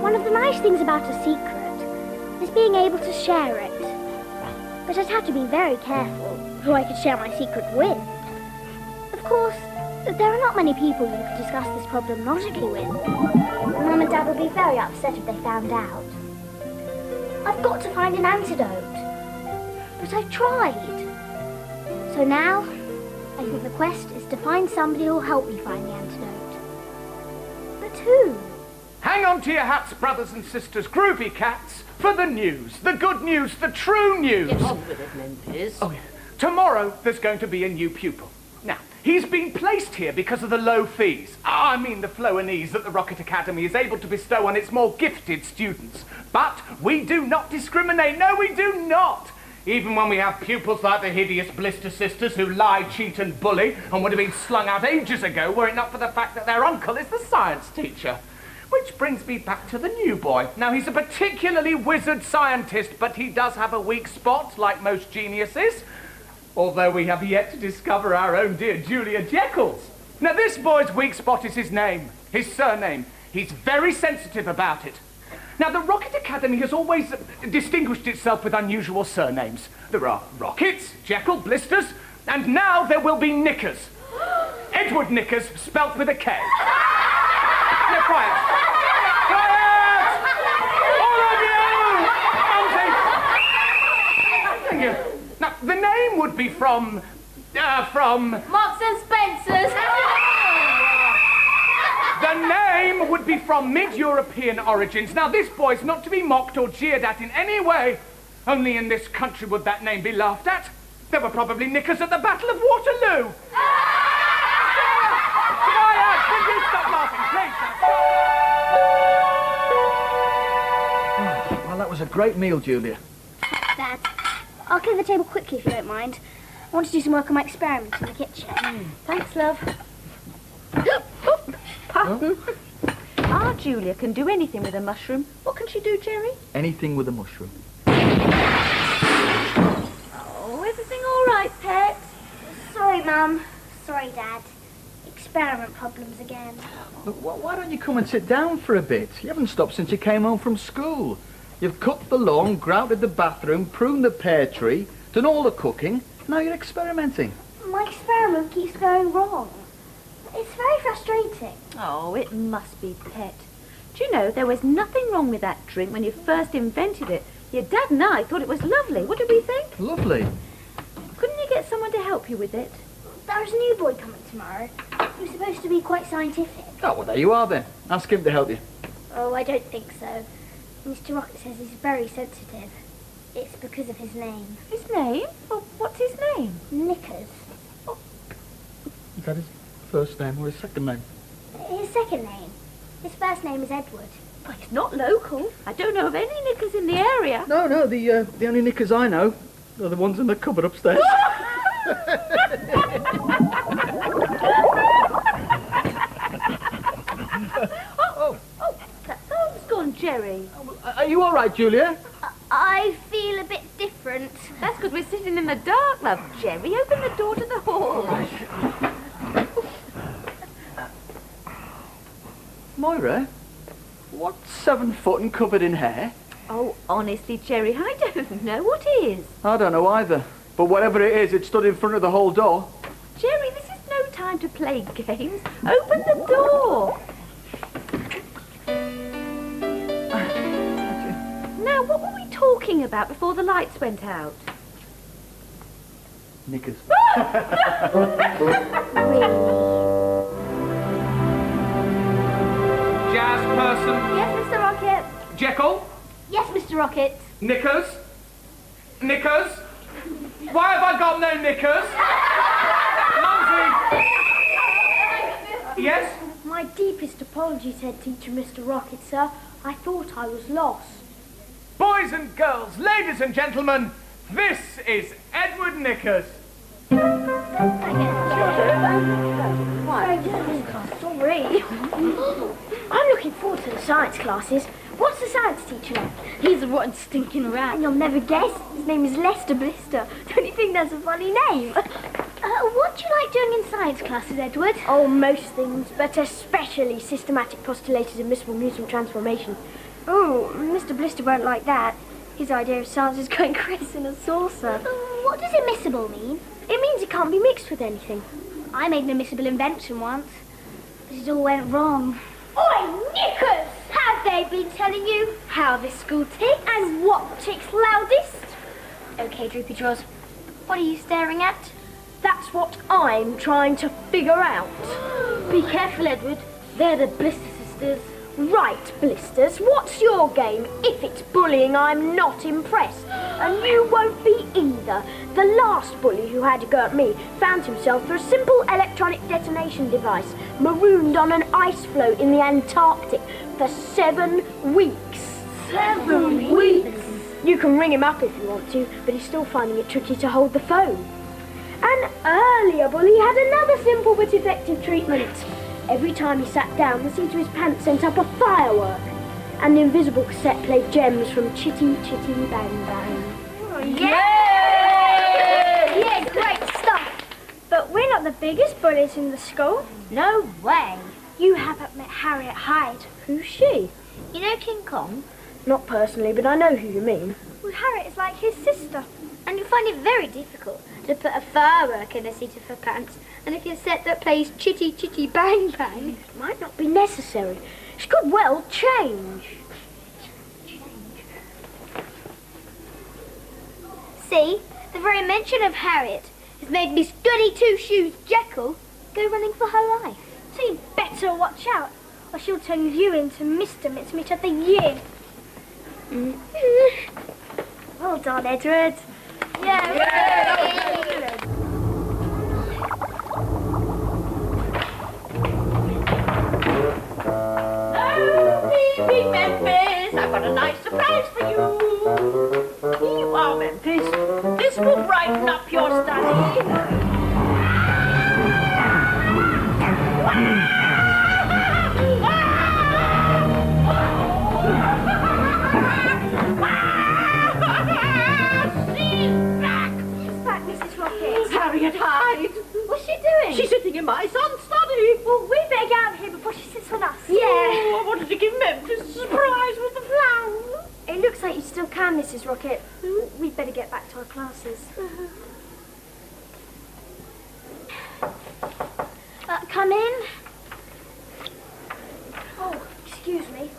One of the nice things about a secret is being able to share it. But I'd have to be very careful who I could share my secret with. Of course, there are not many people you could discuss this problem logically with. Mum and Dad would be very upset if they found out. I've got to find an antidote. But I've tried. So now, I think the quest is to find somebody who'll help me find the antidote. But who? Hang on to your hats, brothers and sisters, groovy cats, for the news, the good news, the true news. Get on with it, Memphis. Oh, yeah. Tomorrow, there's going to be a new pupil. Now, he's been placed here because of the low fees. I mean the flow and ease that the Rocket Academy is able to bestow on its more gifted students. But we do not discriminate. No, we do not. Even when we have pupils like the hideous Blister sisters who lie, cheat and bully and would have been slung out ages ago were it not for the fact that their uncle is the science teacher. Which brings me back to the new boy. Now, he's a particularly wizard scientist, but he does have a weak spot, like most geniuses. Although we have yet to discover our own dear JJAHH. Now, this boy's weak spot is his name, his surname. He's very sensitive about it. Now, the Rocket Academy has always distinguished itself with unusual surnames. There are Rockets, Jekyll, Blisters, and now there will be Knickers. Edward Knickers, spelt with a K. Now, quiet. Quiet! All of you! Thank you. Now, the name would be from... Marks and Spencer's. The name would be from mid-European origins. Now, this boy's not to be mocked or jeered at in any way. Only in this country would that name be laughed at. There were probably Knickers at the Battle of Waterloo. Quiet! Will you stop laughing, please? Well, that was a great meal, Julia. Dad, I'll clear the table quickly if you don't mind. I want to do some work on my experiment in the kitchen. Thanks, love. Pardon? Our Julia can do anything with a mushroom. What can she do, Jerry? Anything with a mushroom. Oh, everything all right, pet? Sorry, Mum. Sorry, Dad. Experiment problems again. Look, why don't you come and sit down for a bit? You haven't stopped since you came home from school. You've cut the lawn, grouted the bathroom, pruned the pear tree, done all the cooking. Now you're experimenting. My experiment keeps going wrong. It's very frustrating. Oh, it must be, pet. Do you know, there was nothing wrong with that drink when you first invented it. Your dad and I thought it was lovely. What did we think? Lovely. Couldn't you get someone to help you with it? There's a new boy coming tomorrow. He's supposed to be quite scientific. Oh, well, there you are then. Ask him to help you. Oh, I don't think so. Mr. Rocket says he's very sensitive. It's because of his name. His name? Well, what's his name? Knickers. Is that his first name or his second name? His second name. His first name is Edward. Well, he's not local. I don't know of any Knickers in the area. No, the only Knickers I know are the ones in the cupboard upstairs. That phone's gone, Jerry. Are you all right, Julia? I feel a bit different. That's because we're sitting in the dark, love. Jerry, open the door to the hall. Moira, what's 7 foot and covered in hair? Oh, honestly, Jerry, I don't know what is. I don't know either. But whatever it is, it stood in front of the whole door. Jerry, this is no time to play games. Open the door. Now, what were we talking about before the lights went out? Knickers. Jazz person. Yes, Mr. Rocket. Jekyll. Yes, Mr. Rocket. Knickers. Knickers. Why have I got no knickers? Mumsy. Yes? My deepest apologies, Head Teacher Mr. Rocket, sir. I thought I was lost. Boys and girls, ladies and gentlemen, this is Edward Knickers. Sorry. I'm looking forward to the science classes. What's the science teacher like? He's a rotten stinking rat. And you'll never guess. His name is Lester Blister. Don't you think that's a funny name? What do you like doing in science classes, Edward? Oh, most things, but especially systematic postulators and miscible mutant transformation. Oh, Mr. Blister won't like that. His idea of science is going Chris in a saucer. What does immiscible mean? It means it can't be mixed with anything. I made an immiscible invention once, but it all went wrong. Oi, Nickers! Have they been telling you how this school ticks? And what ticks loudest? Okay, Droopy Jaws, what are you staring at? That's what I'm trying to figure out. Be careful, Edward. They're the Blister sisters. Right, Blisters, what's your game? If it's bullying, I'm not impressed. And you won't be either. The last bully who had to go at me found himself through a simple electronic detonation device, marooned on an ice floe in the Antarctic for 7 weeks. 7 weeks? You can ring him up if you want to, but he's still finding it tricky to hold the phone. An earlier bully had another simple but effective treatment. Every time he sat down, the seat of his pants sent up a firework, and the invisible cassette played gems from Chitty Chitty Bang Bang. Oh, yeah! Yeah, great stuff. But we're not the biggest bullies in the school. No way. You haven't met Harriet Hyde. Who's she? You know King Kong? Not personally, but I know who you mean. Well, Harriet is like his sister. And you find it very difficult to put a firework in the seat of her pants. And if your set that plays Chitty Chitty Bang Bang, it might not be necessary. She could well change. See, the very mention of Harriet has made Miss Goody Two-Shoes Jekyll go running for her life. So you'd better watch out, or she'll turn you into Mr. Mincemeat of the Year. Well done, Edward. Yeah. Big Memphis, I've got a nice surprise for you. Here you are, Memphis. This will brighten up your study. Harriet Hyde. What's she doing? She's sitting in my son's study. Well, we better get out of here before she sits on us. Yeah. Oh, I wanted to give Memphis a surprise with the flowers. It looks like you still can, Mrs. Rocket. We'd better get back to our classes. Come in. Oh, excuse me.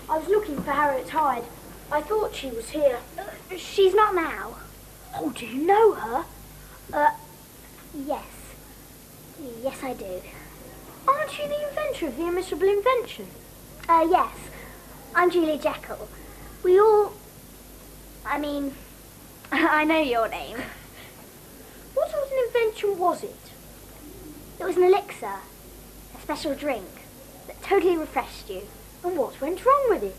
I was looking for Harriet Hyde. I thought she was here. She's not now. Oh, do you know her? Yes. Yes, I do. Aren't you the inventor of the immiscible invention? Yes. I'm Julia Jekyll. We all... I mean, I know your name. What sort of an invention was it? It was an elixir, a special drink that totally refreshed you. And what went wrong with it?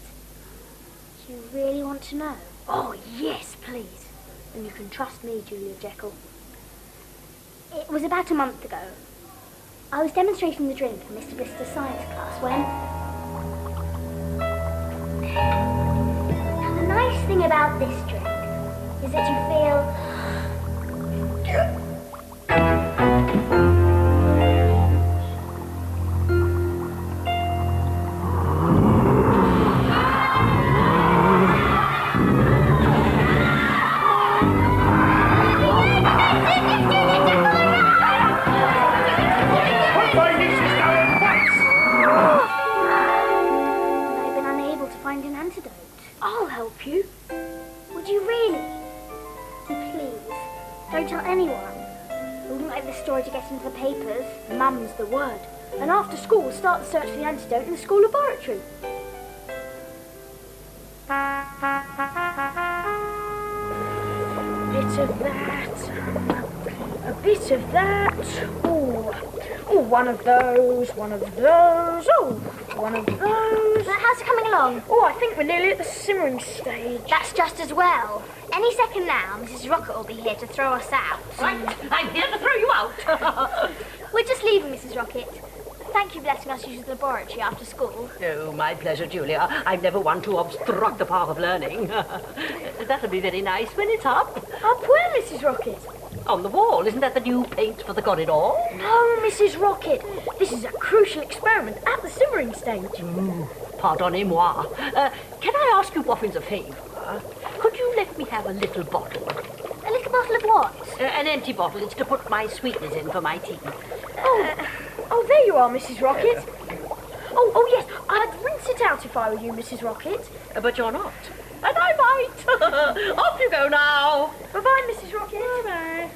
Do you really want to know? Oh, yes, please. And you can trust me, Julia Jekyll. It was about a month ago. I was demonstrating the drink in Mr. Blister's science class when... Now, the nice thing about this drink is that you feel... I'll help you. Would you really? And please, don't tell anyone. I wouldn't like this story to get into the papers. Mum's the word. And after school, we'll start the search for the antidote in the school laboratory. A bit of that. A bit of that. Oh, one of those. Oh, one of those. How's it coming along? Oh, I think we're nearly at the simmering stage. That's just as well. Any second now, Mrs. Rocket will be here to throw us out. Right, I'm here to throw you out. We're just leaving, Mrs. Rocket. Thank you for letting us use the laboratory after school. Oh, my pleasure, Julia. I'm never one to obstruct the path of learning. That'll be very nice when it's up. Up where, Mrs. Rocket? On the wall. Isn't that the new paint for the corridor? No, Mrs. Rocket. This is a crucial experiment at the simmering stage. Pardonnez-moi. Can I ask you boffins a favour? Could you let me have a little bottle? A little bottle of what? An empty bottle. It's to put my sweeteners in for my tea. Oh, there you are, Mrs. Rocket. Oh, yes, I'd rinse it out if I were you, Mrs. Rocket. But you're not. And I might. Off you go now. Bye-bye, Mrs. Rocket. Bye-bye.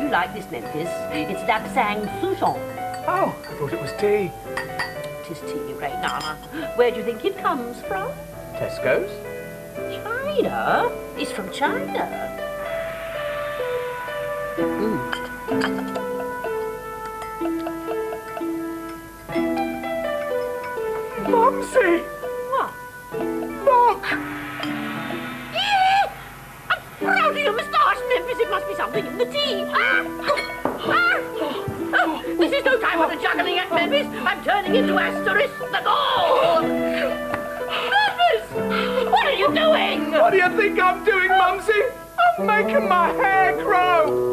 You like this, Memphis? It's Lapsang Souchon. Oh, I thought it was tea. Tis tea, great Nana. Where do you think it comes from? Tesco's? China? It's from China. Mumsy! What? Look! I'm proud of your moustache, Memphis. It must be something in the tea. This is no time for the juggling act, Memphis. I'm turning into Asterisk the Gaul. Memphis! What are you doing? What do you think I'm doing, Mumsy? I'm making my hair grow!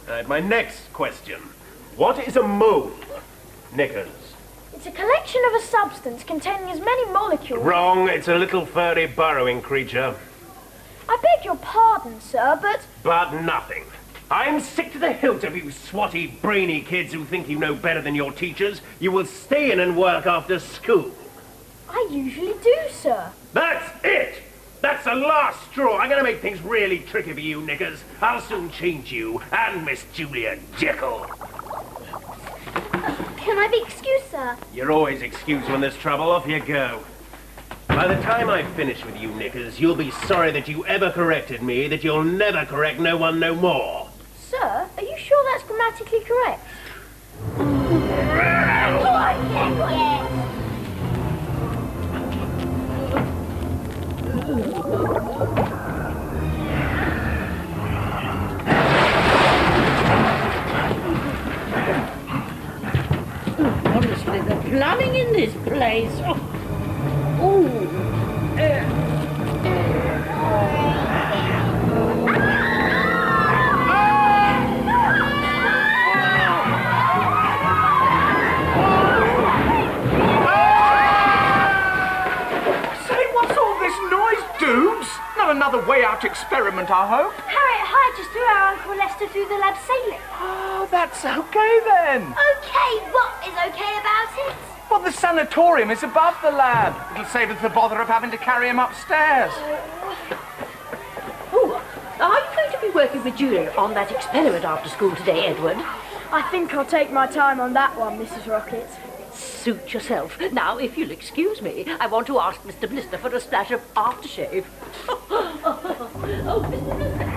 Right, my next question. What is a mole? Knickers. It's a collection of a substance containing as many molecules... Wrong. It's a little furry burrowing creature. I beg your pardon, sir, but... But nothing. I'm sick to the hilt of you swatty, brainy kids who think you know better than your teachers. You will stay in and work after school. I usually do, sir. That's it! That's the last straw. I'm going to make things really tricky for you, Knickers. I'll soon change you and Miss Julia Jekyll. Can I be excused, sir? You're always excused when there's trouble. Off you go. By the time I finish with you, Knickers, you'll be sorry that you ever corrected me, that you'll never correct no one no more. Sir, are you sure that's grammatically correct? Honestly, the plumbing in this place. Not another way out experiment, I hope. Harriet hired just threw our Uncle Lester through the lab ceiling. Oh, that's okay then. Okay, what is okay about it? Well, the sanatorium is above the lab. It'll save us the bother of having to carry him upstairs. Oh, are you going to be working with Julia on that experiment after school today, Edward? I think I'll take my time on that one, Mrs. Rocket. Suit yourself. Now, if you'll excuse me, I want to ask Mr. Blister for a splash of aftershave. Oh, Mr. Blister.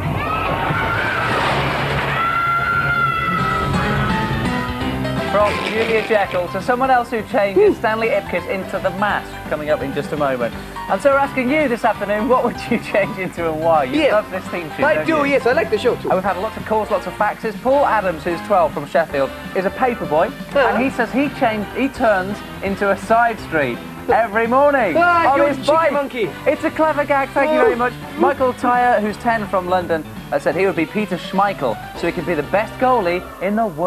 From Julia Jekyll to someone else who changes Stanley Ipkiss into the mask, coming up in just a moment. And so we're asking you this afternoon, what would you change into and why? You love this theme tune, I don't do, you? yes, I like the show too. And we've had lots of calls, lots of faxes. Paul Adams, who's 12 from Sheffield, is a paper boy, and he says he turns into a side street every morning on you his cheeky bike. monkey. It's a clever gag, thank you very much. Michael Tyre, who's 10 from London, said he would be Peter Schmeichel, so he could be the best goalie in the world.